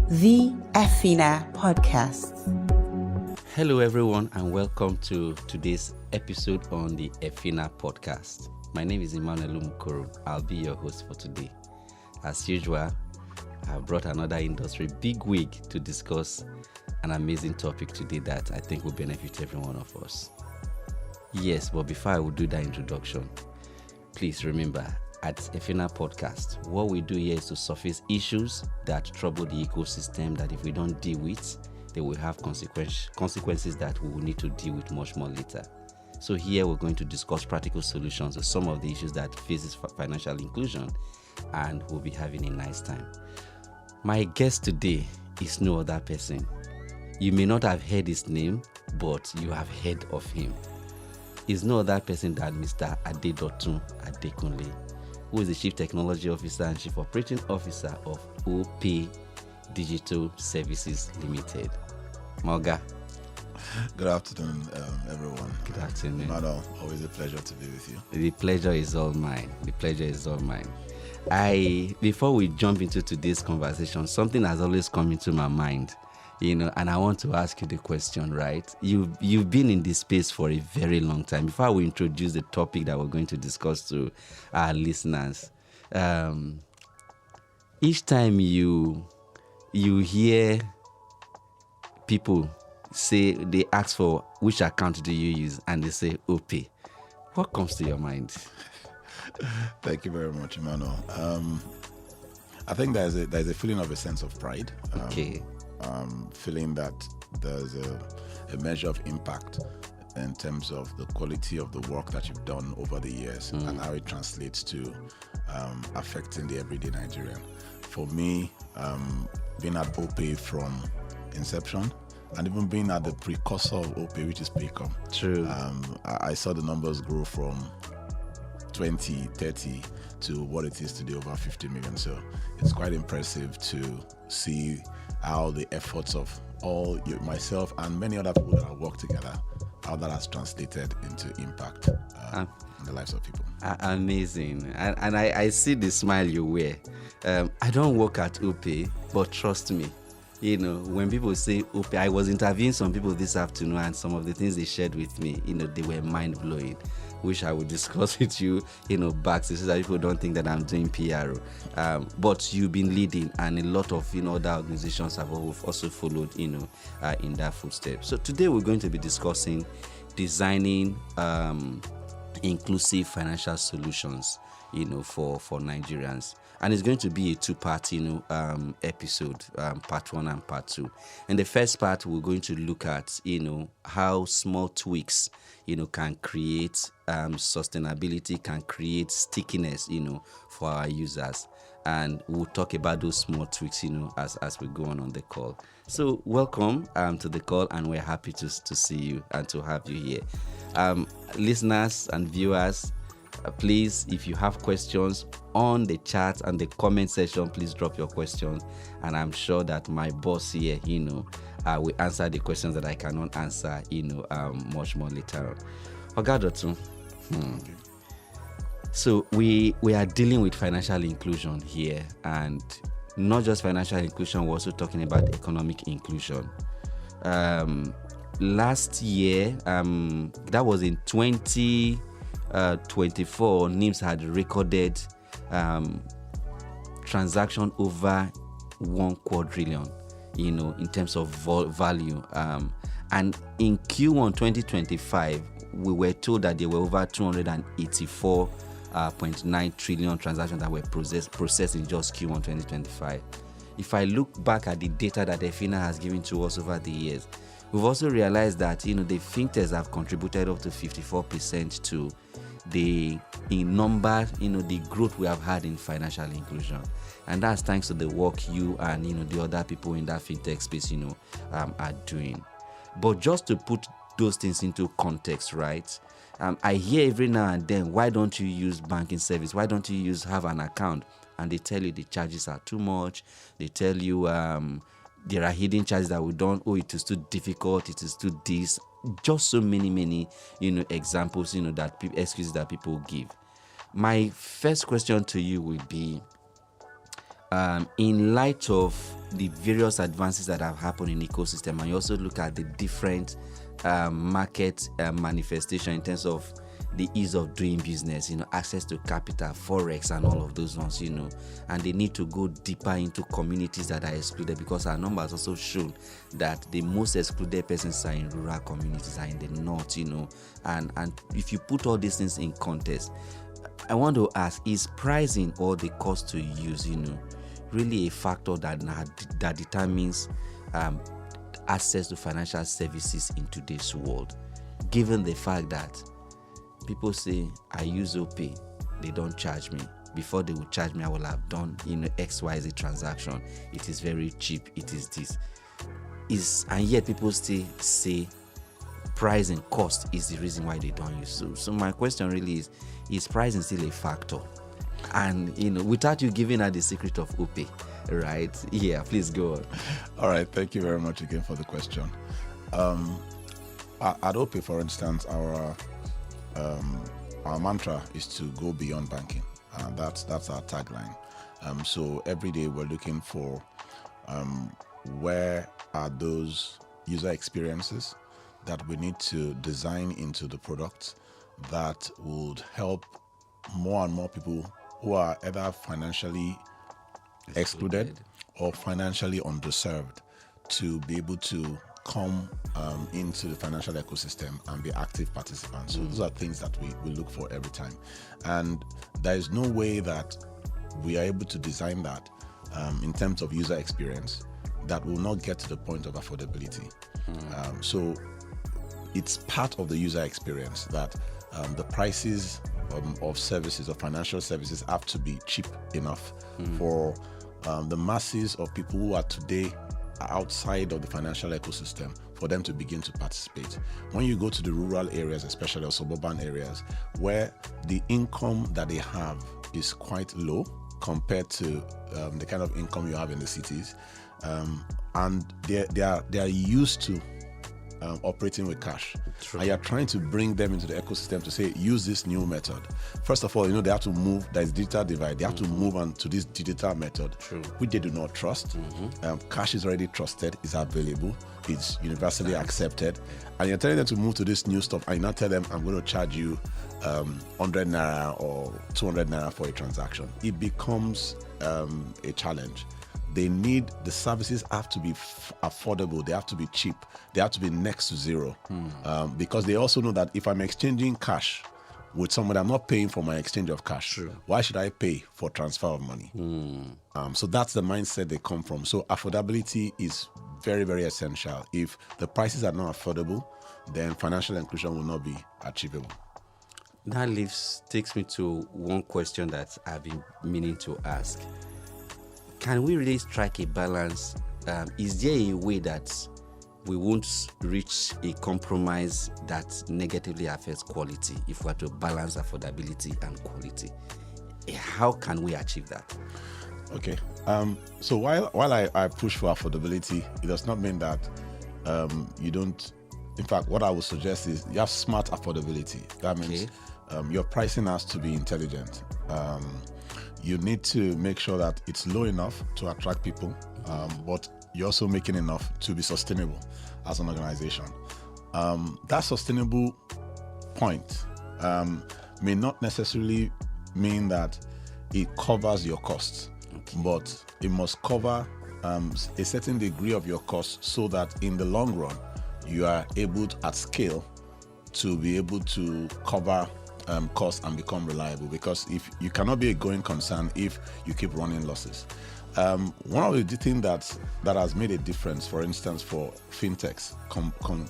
the EFINA Podcast. Hello, everyone, and welcome to today's episode on the EFInA Podcast. My name is Immanuel Umukoro. I'll be your host for today. As usual, I've brought another industry bigwig to discuss an amazing topic today that I think will benefit every one of us. Yes, but before I will do that introduction, please remember, at EFInA Podcast, what we do here is to surface issues that trouble the ecosystem that if we don't deal with, they will have consequences that we will need to deal with much more later. So here we're going to discuss practical solutions to some of the issues that faces financial inclusion, and we'll be having a nice time. My guest today is no other person. You may not have heard his name, but you have heard of him. He's no other person than Mr. Dotun Adekunle, who is the Chief Technology Officer and Chief Operating Officer of OPay Digital Services Limited. Morga. Good afternoon, everyone. Good afternoon. Madam, always a pleasure to be with you. The pleasure is all mine. Before we jump into today's conversation, something has always come into my mind, and I want to ask you the question, right? You've been in this space for a very long time. Before we introduce the topic that we're going to discuss to our listeners, each time you hear people say, they ask for which account do you use, and they say OPay, what comes to your mind? Thank you very much, Emmanuel. I think there's a feeling of a sense of pride. Okay. Feeling that there's a measure of impact in terms of the quality of the work that you've done over the years and how it translates to affecting the everyday Nigerian. For me, being at OPay from inception and even being at the precursor of OPay, which is Paycom. True. I saw the numbers grow from 20, 30 to what it is today, over 50 million. So it's quite impressive to see how the efforts of myself and many other people that have worked together, how that has translated into impact in the lives of people. Amazing. And I see the smile you wear. I don't work at OPay, but trust me, when people say OPay, I was interviewing some people this afternoon, and some of the things they shared with me, they were mind-blowing, which I will discuss with you, back so that people don't think that I'm doing PR. But you've been leading, and a lot of, other organizations have also followed, in that footstep. So today we're going to be discussing designing inclusive financial solutions, for Nigerians. And it's going to be a two-part, episode, part 1 and part 2. In the first part, we're going to look at, how small tweaks, can create sustainability, can create stickiness, for our users. And we'll talk about those small tweaks, as we go on the call. So welcome to the call, and we're happy to see you and to have you here. Listeners and viewers, please, if you have questions on the chat and the comment section, please drop your questions, and I'm sure that my boss here, will answer the questions that I cannot answer, much more later on. Dotun. So we are dealing with financial inclusion here, and not just financial inclusion, we're also talking about economic inclusion. Last year, that was in 2024, NIMS had recorded transaction over 1 quadrillion, in terms of value. And in Q1 2025, we were told that there were over 284.9 trillion transactions that were processed in just Q1 2025. If I look back at the data that EFINA has given to us over the years, we've also realized that, the fintechs have contributed up to 54% to the growth we have had in financial inclusion. And that's thanks to the work you and, the other people in that fintech space, are doing. But just to put those things into context, right? I hear every now and then, why don't you use banking service? Why don't you have an account? And they tell you the charges are too much. They tell you there are hidden charges that we don't, it is too difficult, it is too this. Just so many, examples, excuses that people give. My first question to you would be, in light of the various advances that have happened in ecosystem, and you also look at the different market manifestation in terms of the ease of doing business, access to capital, forex, and all of those ones, and they need to go deeper into communities that are excluded, because our numbers also show that the most excluded persons are in rural communities, are in the north, and if you put all these things in context, I want to ask, is pricing or the cost to use, really a factor that determines access to financial services in today's world, given the fact that people say, I use OPay, they don't charge me. Before they would charge me, I will have done XYZ transaction. It is very cheap. It is this. And yet people still say price and cost is the reason why they don't use. So my question really is pricing still a factor? And without you giving her the secret of OPay, right? Yeah, please go on. All right, thank you very much again for the question. At OPay, for instance, our mantra is to go beyond banking. That's our tagline. So every day we're looking for where are those user experiences that we need to design into the product that would help more and more people who are either financially excluded or financially underserved to be able to come into the financial ecosystem and be active participants. So those are things that we look for every time. And there is no way that we are able to design that in terms of user experience that will not get to the point of affordability. So it's part of the user experience that the prices of services, of financial services, have to be cheap enough for the masses of people who are today outside of the financial ecosystem, for them to begin to participate. When you go to the rural areas, especially or suburban areas, where the income that they have is quite low compared to the kind of income you have in the cities, and they are used to operating with cash. True. And you're trying to bring them into the ecosystem to say, use this new method. First of all, they have to move. There's digital divide. They have to move on to this digital method, which they do not trust. Cash is already trusted, is available, it's universally accepted. And you're telling them to move to this new stuff, and you not tell them, I'm going to charge you 100 naira or 200 naira for a transaction. It becomes a challenge. The services have to be affordable, they have to be cheap, they have to be next to zero. Because they also know that if I'm exchanging cash with someone, I'm not paying for my exchange of cash. True. Why should I pay for transfer of money? So that's the mindset they come from. So affordability is very, very essential. If the prices are not affordable, then financial inclusion will not be achievable. That takes me to one question that I've been meaning to ask. Can we really strike a balance? Is there a way that we won't reach a compromise that negatively affects quality if we are to balance affordability and quality? How can we achieve that? Okay. So while I push for affordability, it does not mean that you don't. In fact, what I would suggest is you have smart affordability. That means your pricing has to be intelligent. You need to make sure that it's low enough to attract people, but you're also making enough to be sustainable as an organization. That sustainable point may not necessarily mean that it covers your costs, but it must cover a certain degree of your costs so that in the long run, you are able to, at scale, to be able to cover costs and become reliable, because if you cannot be a going concern if you keep running losses. One of the things that has made a difference, for instance, for fintechs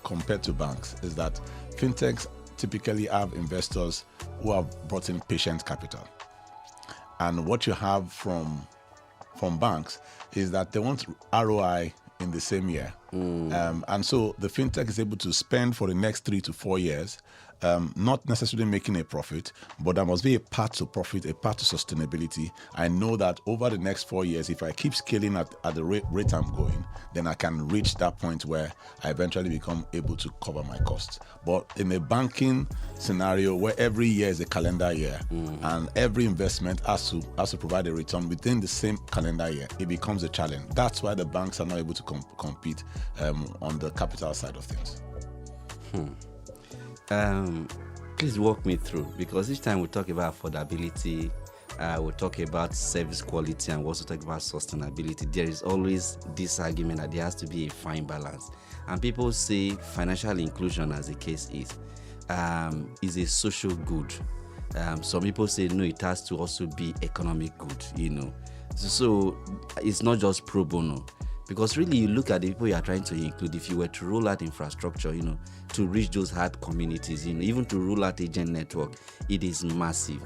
compared to banks, is that fintechs typically have investors who have brought in patient capital, and what you have from banks is that they want ROI in the same year, and so the fintech is able to spend for the next 3 to 4 years not necessarily making a profit, but there must be a path to profit, a path to sustainability. I know that over the next 4 years, if I keep scaling at the rate I'm going, then I can reach that point where I eventually become able to cover my costs. But in a banking scenario where every year is a calendar year and every investment has to provide a return within the same calendar year, it becomes a challenge. That's why the banks are not able to compete on the capital side of things. Please walk me through, because each time we talk about affordability, we talk about service quality, and we also talk about sustainability. There is always this argument that there has to be a fine balance, and people say financial inclusion, as the case is a social good. Some people say no, it has to also be economic good. So it's not just pro bono. Because really, you look at the people you are trying to include. If you were to roll out infrastructure, to reach those hard communities, even to roll out agent network, it is massive.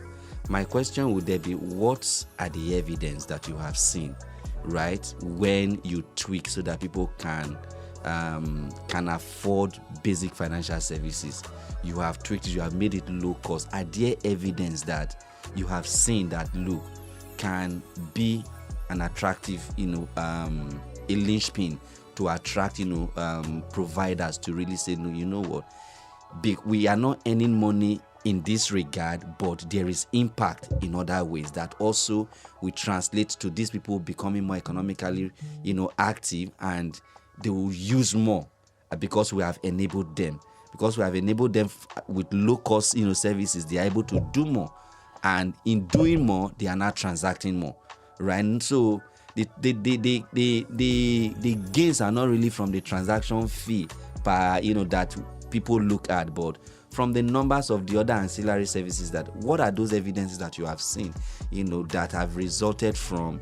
My question would there be, what are the evidence that you have seen, right, when you tweak so that people can afford basic financial services? You have tweaked it, you have made it low cost. Are there evidence that you have seen that look can be an attractive, a linchpin to attract, providers to really say, no, you know what, we are not earning money in this regard, but there is impact in other ways that also will translate to these people becoming more economically, active, and they will use more because we have enabled them. Because we have enabled them with low cost, services, they are able to do more, and in doing more, they are now transacting more, right? And so the gains are not really from the transaction fee that people look at, but from the numbers of the other ancillary services. That what are those evidences that you have seen that have resulted from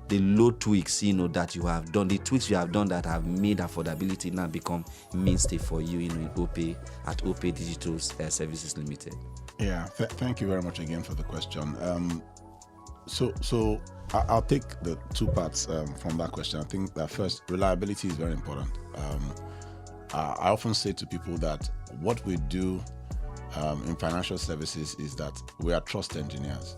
the low tweaks that you have done, the tweaks you have done that have made affordability now become mainstay for you in OPay at OPay Digital Services Limited? Yeah, thank you very much again for the question. So I'll take the two parts from that question. I think that first, reliability is very important. I often say to people that what we do in financial services is that we are trust engineers.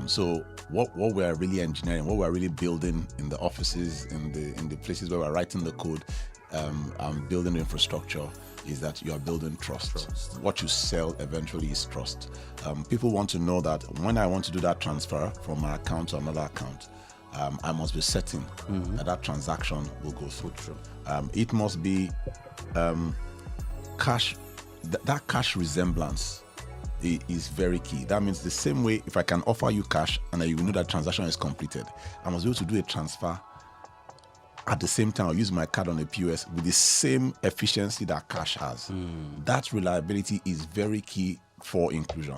So what we are really engineering, what we are really building in the offices, in the places where we're writing the code, and building the infrastructure, is that you are building trust. What you sell eventually is trust. People want to know that when I want to do that transfer from my account to another account, I must be certain that transaction will go through. It must be cash. That cash resemblance is very key. That means the same way, if I can offer you cash and you know that transaction is completed, I must be able to do a transfer at the same time. I'll use my card on a POS with the same efficiency that cash has. That reliability is very key for inclusion.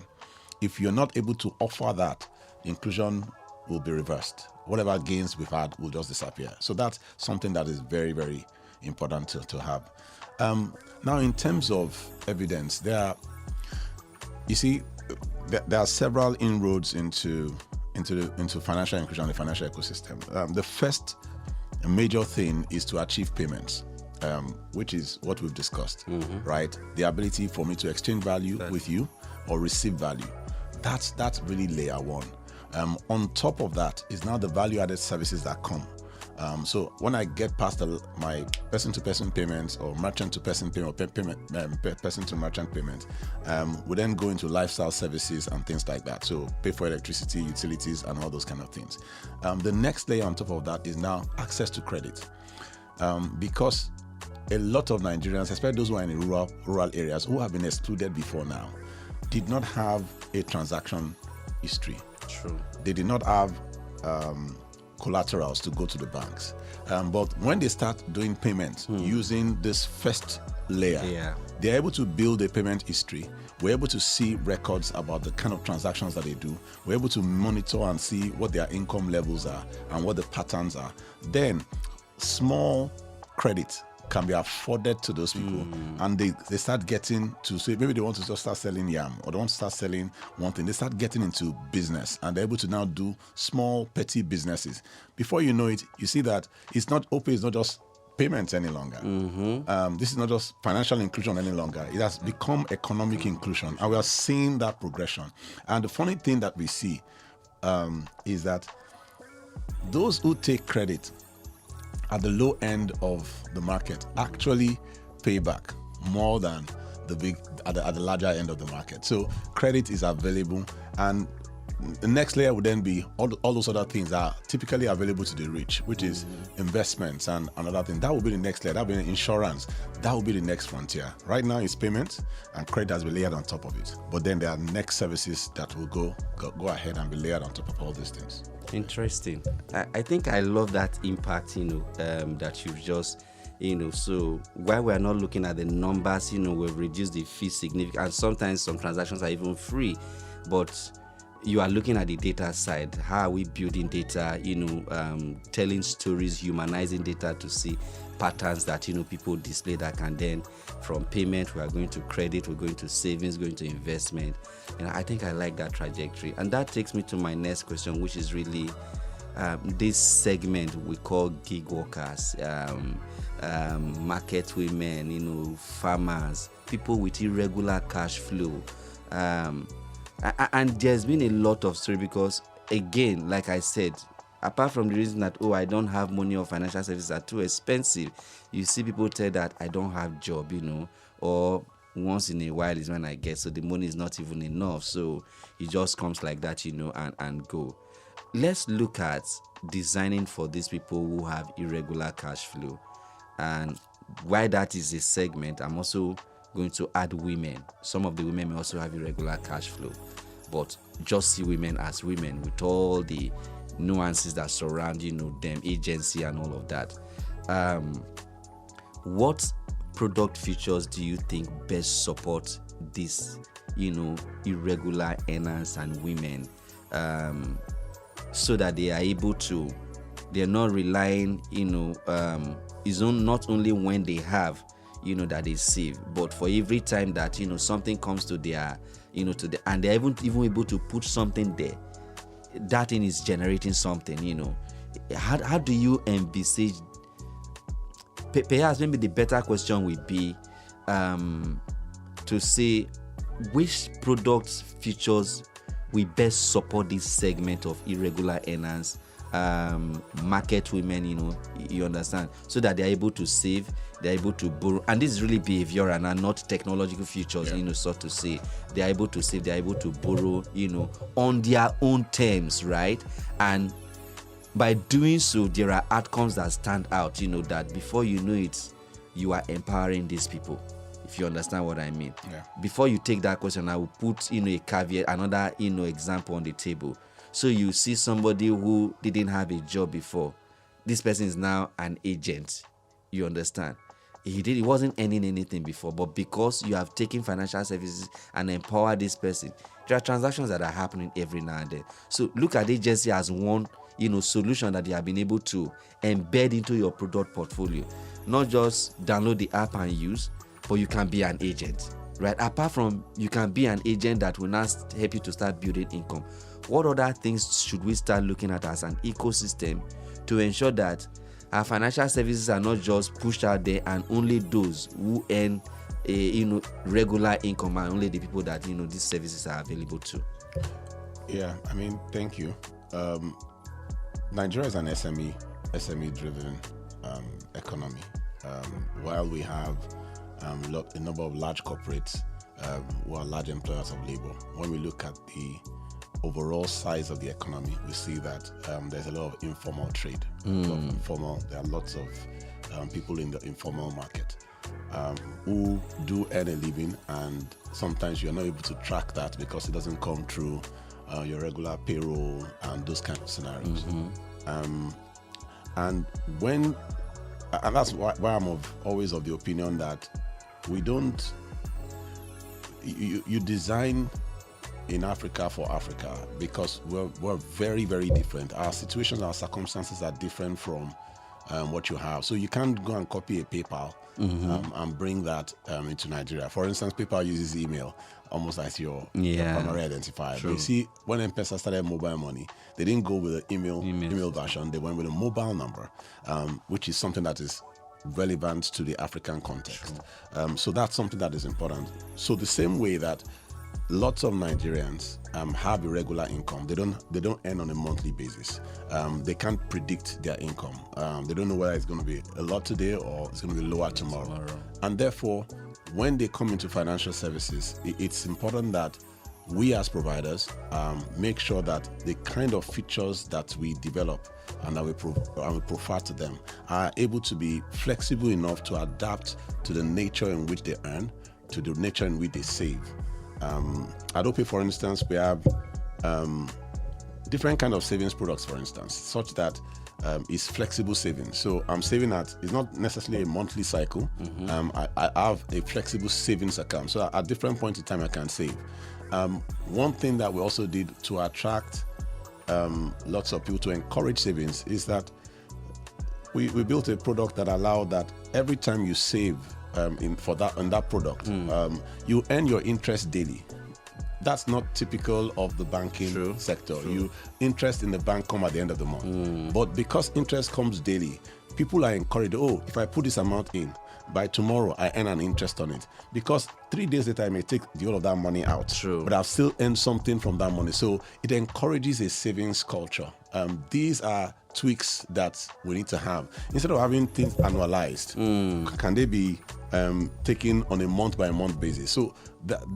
If you're not able to offer that, inclusion will be reversed. Whatever gains we've had will just disappear. So that's something that is very, very important to have. Now, in terms of evidence, there are several inroads into financial inclusion and the financial ecosystem. The first major thing is to achieve payments, which is what we've discussed, right? The ability for me to exchange value with you or receive value. That's really layer one. On top of that is now the value-added services that come. So when I get past my person-to-person payments or merchant-to-person payment or person-to-merchant payment, we then go into lifestyle services and things like that. So pay for electricity, utilities, and all those kind of things. The next layer on top of that is now access to credit. Because a lot of Nigerians, especially those who are in rural areas who have been excluded before now, did not have a transaction history. True. They did not have collaterals to go to the banks. But when they start doing payments using this first layer, they're able to build a payment history. We're able to see records about the kind of transactions that they do. We're able to monitor and see what their income levels are and what the patterns are. Then small credit can be afforded to those people, and they start getting to say, maybe they want to just start selling yam or they want to start selling one thing. They start getting into business and they're able to now do small petty businesses. Before you know it, you see that OPay is not just payments any longer. This is not just financial inclusion any longer. It has become economic inclusion, and we are seeing that progression. And the funny thing that we see is that those who take credit at the low end of the market actually pay back more than at the larger end of the market. So credit is available, and the next layer would then be all those other things that are typically available to the rich, which is investments and another thing. That will be the next layer. That will be insurance. That will be the next frontier. Right now it's payments, and credit has been layered on top of it. But then there are next services that will go ahead and be layered on top of all these things. Interesting. I think I love that impact, that you've just, so while we're not looking at the numbers, we've reduced the fee significantly, and sometimes some transactions are even free, but you are looking at the data side. How are we building data, telling stories, humanizing data to see patterns that, people display that can then, from payment, we are going to credit, we're going to savings, going to investment. I think I like that trajectory. And that takes me to my next question, which is really this segment we call gig workers, market women, farmers, people with irregular cash flow. And there's been a lot of story because, again, like I said, apart from the reason that, I don't have money or financial services are too expensive, you see people tell that I don't have job, or once in a while is when I get, so the money is not even enough. So it just comes like that, and go. Let's look at designing for these people who have irregular cash flow. And why that is a segment, I'm also going to add women. Some of the women may also have irregular cash flow, but just see women as women with all the nuances that surround, them, agency and all of that. What product features do you think best support this, irregular earners and women, so that they are able to, they're not relying, is not only when they have, that they save, but for every time that, something comes to their, and they're even able to put something there, that thing is generating something, How do you envisage, perhaps maybe the better question would be to say which product features will best support this segment of irregular earners, market women, you understand, so that they're able to save, they're able to borrow, and this is really behavioral and not technological features, so to say. They're able to save, they're able to borrow, on their own terms, right? And by doing so, there are outcomes that stand out, that before you know it, you are empowering these people, if you understand what I mean. Yeah. Before you take that question, I will put, a caveat, another, example on the table. So you see somebody who didn't have a job before. This person is now an agent. You understand? He wasn't earning anything before, but because you have taken financial services and empowered this person, there are transactions that are happening every now and then. So look at agency as one, solution that you have been able to embed into your product portfolio. Not just download the app and use, but you can be an agent, right? Apart from you can be an agent that will now help you to start building income. What other things should we start looking at as an ecosystem to ensure that our financial services are not just pushed out there and only those who earn regular income are only the people that these services are available to? Yeah, thank you. Nigeria is an SME driven economy. While we have a number of large corporates who are large employers of labor, when we look at the overall size of the economy, we see that there's a lot of informal trade. There are lots of people in the informal market who do earn a living, and sometimes you're not able to track that because it doesn't come through your regular payroll and those kind of scenarios. And that's why I'm always of the opinion that we don't, you design in Africa for Africa, because we're very, very different. Our situations, our circumstances are different from what you have. So you can't go and copy a PayPal and bring that into Nigeria. For instance, PayPal uses email almost as your primary identifier. But you see, when M-Pesa started mobile money, they didn't go with the email version. They went with a mobile number, which is something that is relevant to the African context. So that's something that is important. So the same way that lots of Nigerians have a regular income, they don't earn on a monthly basis. They can't predict their income. They don't know whether it's going to be a lot today or it's going to be lower tomorrow. And therefore, when they come into financial services, it's important that we as providers make sure that the kind of features that we develop and that we provide to them are able to be flexible enough to adapt to the nature in which they earn, to the nature in which they save. At OPay, for instance, we have different kind of savings products, for instance, such that it's flexible savings. So I'm saving it's not necessarily a monthly cycle. I have a flexible savings account. So at different points in time, I can save. One thing that we also did to attract lots of people to encourage savings is that we built a product that allowed that every time you save on that product, you earn your interest daily. That's not typical of the banking sector. You interest in the bank come at the end of the month. But because interest comes daily, people are encouraged, if I put this amount in, by tomorrow I earn an interest on it. Because 3 days later I may take the whole of that money out. But I've still earned something from that money. So it encourages a savings culture. These are tweaks that we need to have. Instead of having things annualized, can they be taken on a month-by-month basis? So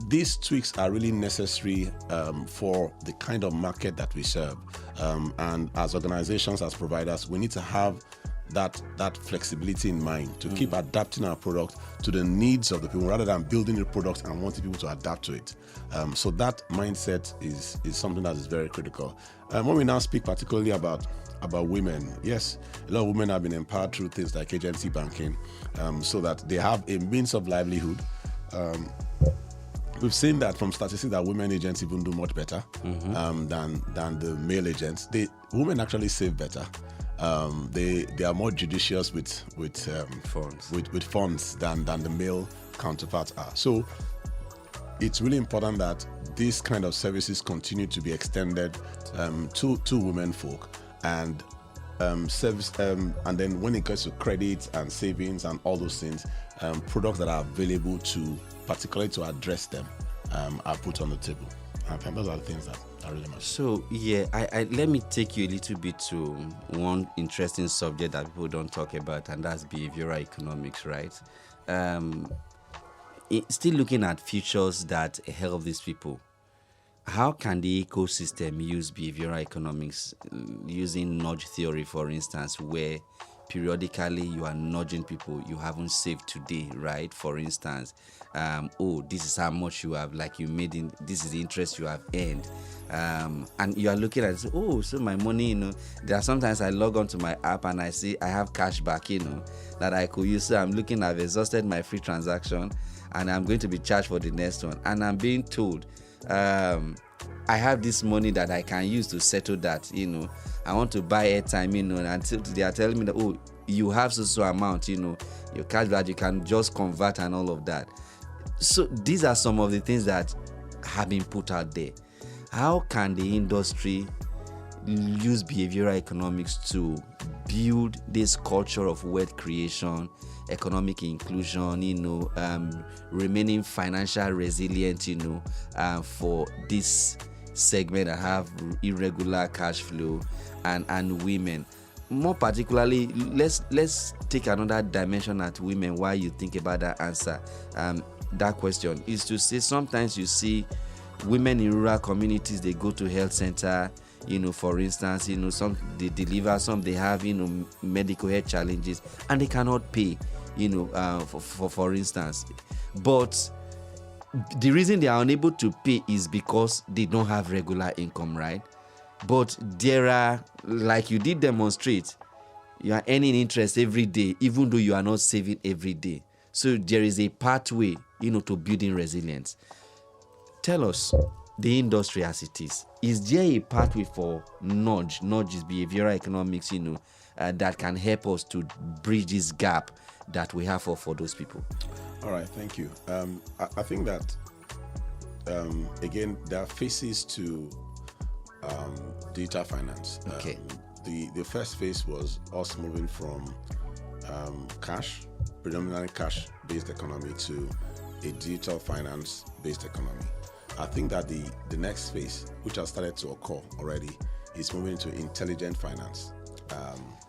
these tweaks are really necessary for the kind of market that we serve. And as organizations, as providers, we need to have that flexibility in mind to keep adapting our product to the needs of the people rather than building a product and wanting people to adapt to it. So that mindset is something that is very critical. When we now speak particularly about women, yes, a lot of women have been empowered through things like agency banking, so that they have a means of livelihood. We've seen that from statistics that women agents even do much better than the male agents. Women actually save better. They are more judicious with funds than the male counterparts are. So it's really important that these kind of services continue to be extended to women folk and service. And then when it comes to credit and savings and all those things, products that are available particularly to address them are put on the table. And those are the things that are really much. So I let me take you a little bit to one interesting subject that people don't talk about, and that's behavioral economics, right? Still looking at features that help these people. How can the ecosystem use behavioral economics using nudge theory, for instance, where periodically you are nudging people you haven't saved today, right? For instance, this is how much you have, like you made in, this is the interest you have earned. And you are looking at it, so my money, there are sometimes I log on to my app and I see I have cash back, that I could use. So I'm looking, I've exhausted my free transaction and I'm going to be charged for the next one. And I'm being told, I have this money that I can use to settle that, I want to buy airtime, until they are telling me that, you have so amount, your cash that you can just convert and all of that. So these are some of the things that have been put out there. How can the industry use behavioral economics to build this culture of wealth creation, economic inclusion, remaining financial resilient, for this segment that have irregular cash flow and women? More particularly, let's take another dimension at women while you think about that answer. That question is to say sometimes you see women in rural communities, they go to health center, for instance, some they deliver, some they have, medical health challenges and they cannot pay, for instance. But the reason they are unable to pay is because they don't have regular income, right? But there are, like you did demonstrate, you are earning interest every day, even though you are not saving every day. So there is a pathway, to building resilience. Tell us, the industry as it is there a pathway for nudge is behavioral economics, that can help us to bridge this gap that we have for those people? All right, thank you. I think that, again, there are phases to digital finance. Okay. The first phase was us moving from predominantly cash-based economy to a digital finance-based economy. I think that the next phase, which has started to occur already, is moving into intelligent finance.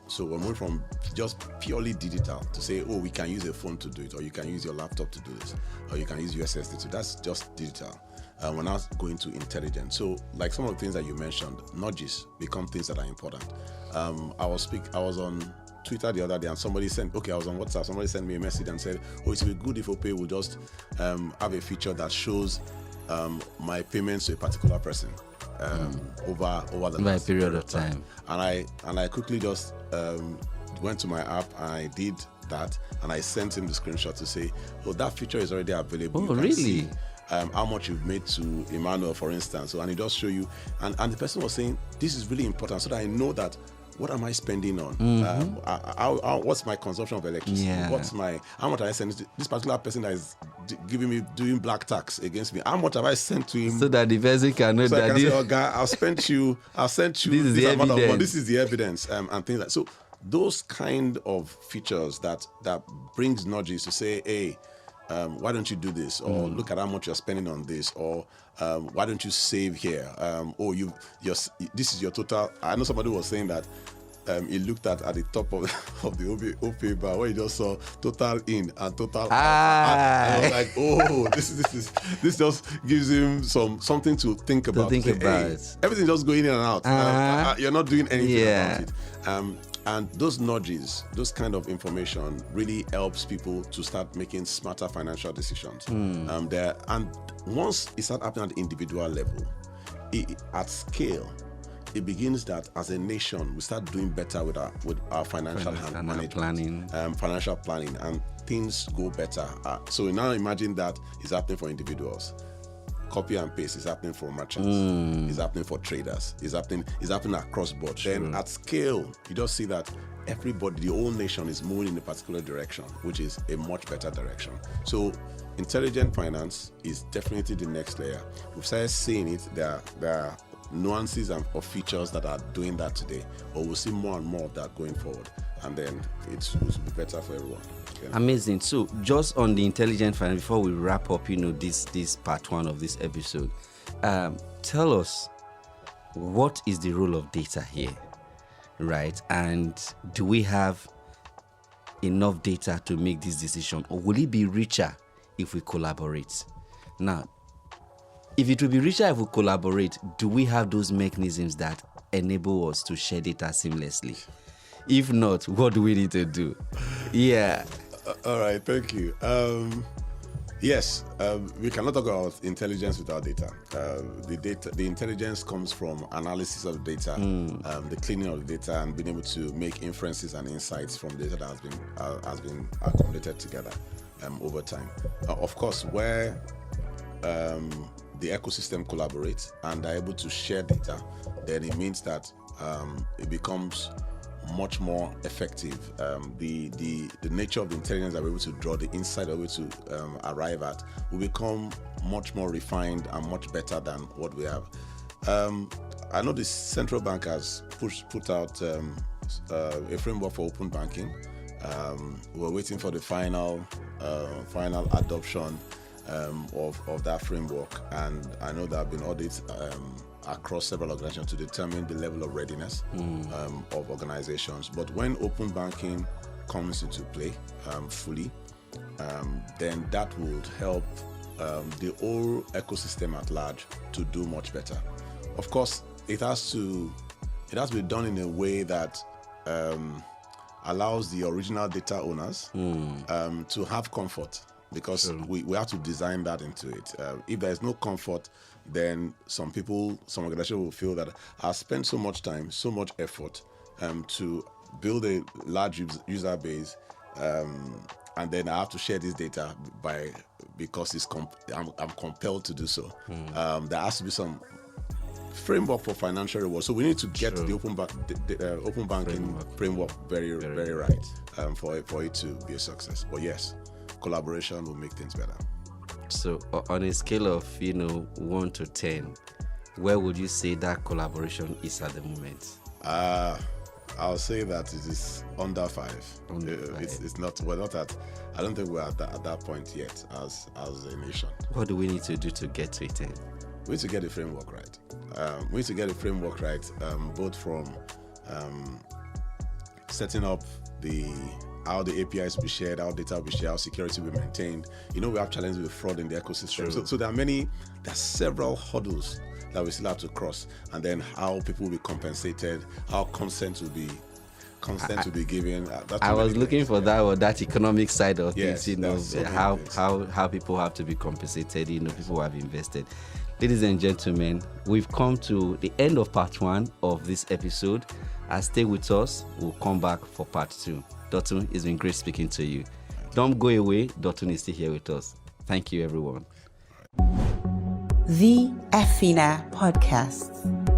So we're moving from just purely digital to say, oh, we can use a phone to do it, or you can use your laptop to do this, or you can use USSD to. That's just digital. We're now going to intelligent. So, like some of the things that you mentioned, nudges become things that are important. I was on Twitter the other day, and I was on WhatsApp. Somebody sent me a message and said, "Oh, it would be good if OPay would just have a feature that shows my payments to a particular person over the period of time." And I quickly just went to my app and I did that, and I sent him the screenshot to say, "Oh, that feature is already available." Oh, really? See, how much you've made to Immanuel, for instance. So, and it does show you. And the person was saying, "This is really important, so that I know that." What am I spending on? What's my consumption of electricity? Yeah. How much have I sent to this particular person that is doing black tax against me? How much have I sent to him? So that the person can know that. I can say, "Oh, guy, I've sent you this amount of money. This is the evidence," and things like so. Those kind of features that brings nudges to say, "Hey, why don't you do this?" Or "Look at how much you're spending on this," or "Why don't you save here?" This is your total. I know somebody was saying that he looked at the top of the OPay bar where he just saw total in and total out. And I was like, "Oh, this just gives him something to think about." Everything just going in and out. You're not doing anything about it. And those nudges, those kind of information really helps people to start making smarter financial decisions. And once it starts happening at the individual level, at scale, it begins that as a nation, we start doing better with our financial management, financial planning, and things go better. So now imagine that is happening for individuals. Copy and paste is happening for merchants. It's happening for traders. It's happening across board. True. Then at scale, you just see that everybody, the whole nation is moving in a particular direction, which is a much better direction. So intelligent finance is definitely the next layer. We've started seeing it. There are nuances of features that are doing that today, but we'll see more and more of that going forward. And then it will be better for everyone. Yeah. Amazing. So just on the intelligent finance, before we wrap up, this part one of this episode, tell us, what is the role of data here, right? And do we have enough data to make this decision, or will it be richer if we collaborate? Now, if it will be richer if we collaborate, do we have those mechanisms that enable us to share data seamlessly? If not, what do we need to do? Yeah. All right, thank you. Yes, we cannot talk about intelligence without data. The intelligence comes from analysis of data, the cleaning of the data, and being able to make inferences and insights from data that has been accumulated together over time. Of course, where the ecosystem collaborates and are able to share data, then it means that it becomes much more effective. The nature of the intelligence that we're able to draw, the insight that we're able to arrive at, will become much more refined and much better than what we have. I know the central bank has put out a framework for open banking. We're waiting for the final adoption of that framework, and I know there have been audits across several organizations to determine the level of readiness of organizations. But when open banking comes into play fully, then that would help the whole ecosystem at large to do much better. Of course, it has to be done in a way that allows the original data owners to have comfort, because we have to design that into it. If there is no comfort, then some organizations will feel that I've spent so much time, so much effort to build a large user base, and then I have to share this data because I'm compelled to do so. There has to be some framework for financial reward. So we need to get the open banking framework very right for it to be a success. But yes, collaboration will make things better. So on a scale of 1 to 10, where would you say that collaboration is at the moment? I'll say that it is under 5. It's not. We're not at. I don't think we're at that point yet as a nation. What do we need to do to get to it? We need to get the framework right. We need to get the framework right, both from setting up how the APIs will be shared, how data will be shared, how security will be maintained. We have challenges with fraud in the ecosystem. So there are several hurdles that we still have to cross, and then how people will be compensated, how consent will be given. I was looking for that economic side of things, so how people have to be compensated, people who have invested. Ladies and gentlemen, we've come to the end of part 1 of this episode. Stay with us. We'll come back for part 2. Dotun, it's been great speaking to you. Don't go away. Dotun is still here with us. Thank you, everyone. The EFINA Podcast.